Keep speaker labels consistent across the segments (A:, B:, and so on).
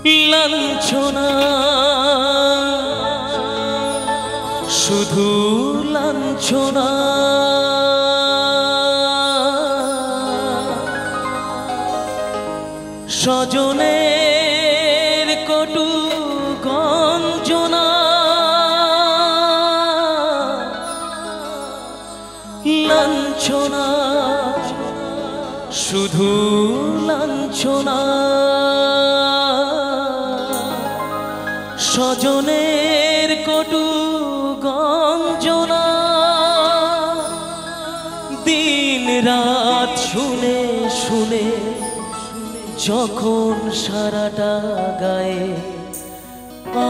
A: লাঞ্ছনা শুধু লাঞ্ছনা স্বজনের কটু গঞ্জনা লাঞ্ছনা শুধু লাঞ্ছনা স্বজনের কটু গঞ্জনা দিন রাত শুনে শুনে যখন সারাটা গায়ে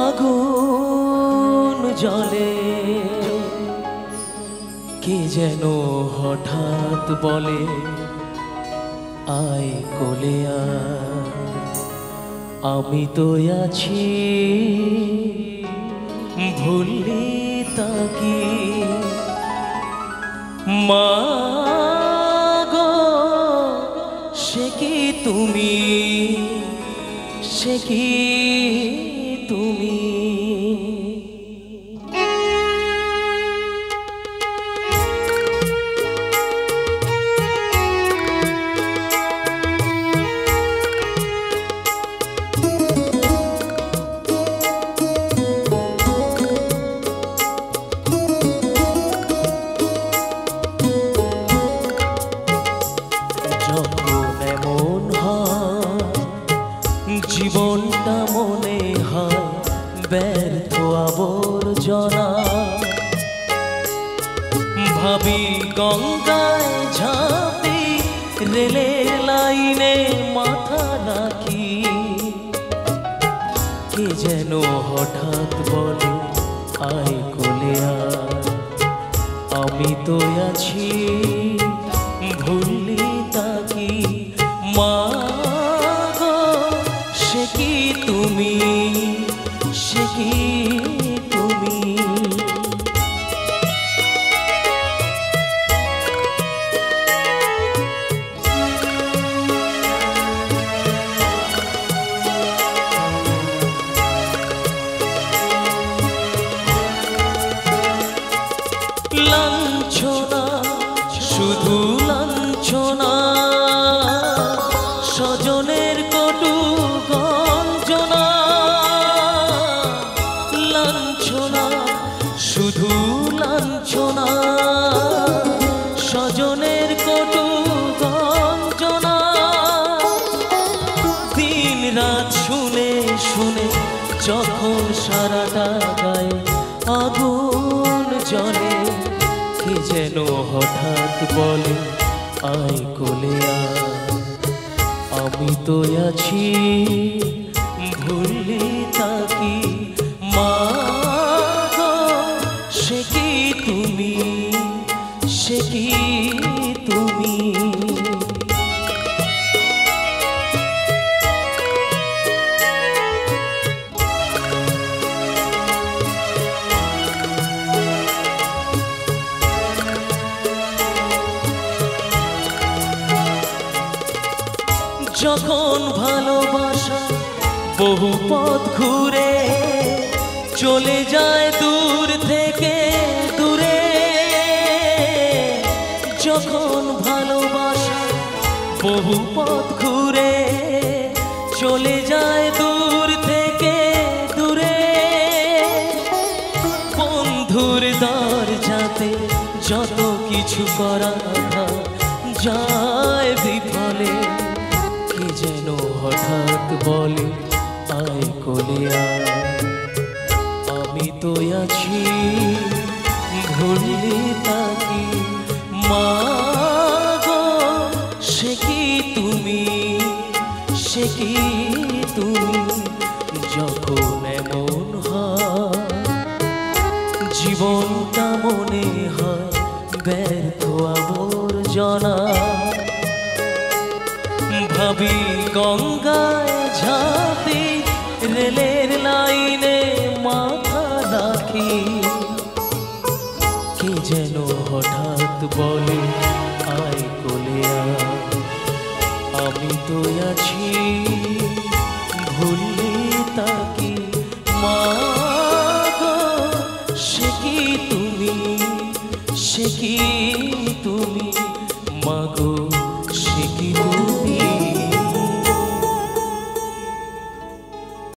A: আগুন জ্বলে কে যেন হঠাৎ বলে আয় কোলে আয় আমি তো আছি ভুললি তাকি মা গো সে কি তুমি সে কি তুমি জীবনটা মনে হয় ব্যর্থ আবর্জনা ভাবি গঙ্গায় ঝাঁপি রেলের লাইনে মাথা রাখি কে যেন হঠাৎ বলে আয় কোলে আয় আমি তো আছি ভুললি তাকি মা সে কি তুমি সে কি তুমি লাঞ্ছনা শুধু লাঞ্ছনা স্বজনের কটু গঞ্জনা লাঞ্ছনা শুধু লাঞ্ছনা স্বজনের কটু গঞ্জনা দিন রাত শুনে শুনে যখন সারাটা গায়ে আগুন জ্বলে কে যেন হঠাৎ বলে আয় কোলে আয় আমি তো আছি ভুললি তাকি মা গো সে কি তুমি সে কি তুমি যখন ভালোবাসা বহু পথ ঘুরে চলে যায় দূর থেকে দূরে যখন ভালোবাসা বহু পথ ঘুরে চলে যায় দূর থেকে দূরে বন্ধুর দরজাতে যত কিছু করা যায় বিফলে কে যেন হঠাৎ বলে আয় কোলে আয় আমি তো আছি ভুললি তাকি মা গো সে কি তুমি সে কি তুমি যখন এমন হয় জীবনটা মনে হয় ব্যর্থ আবর্জনা ভাবি গঙ্গায় ঝাঁপি রেলের লাইনে মাথা রাখি কে যেন হঠাৎ বলে আয় কোলে আয় আমি তো আছি ভুললি সে কি তুমি মাগো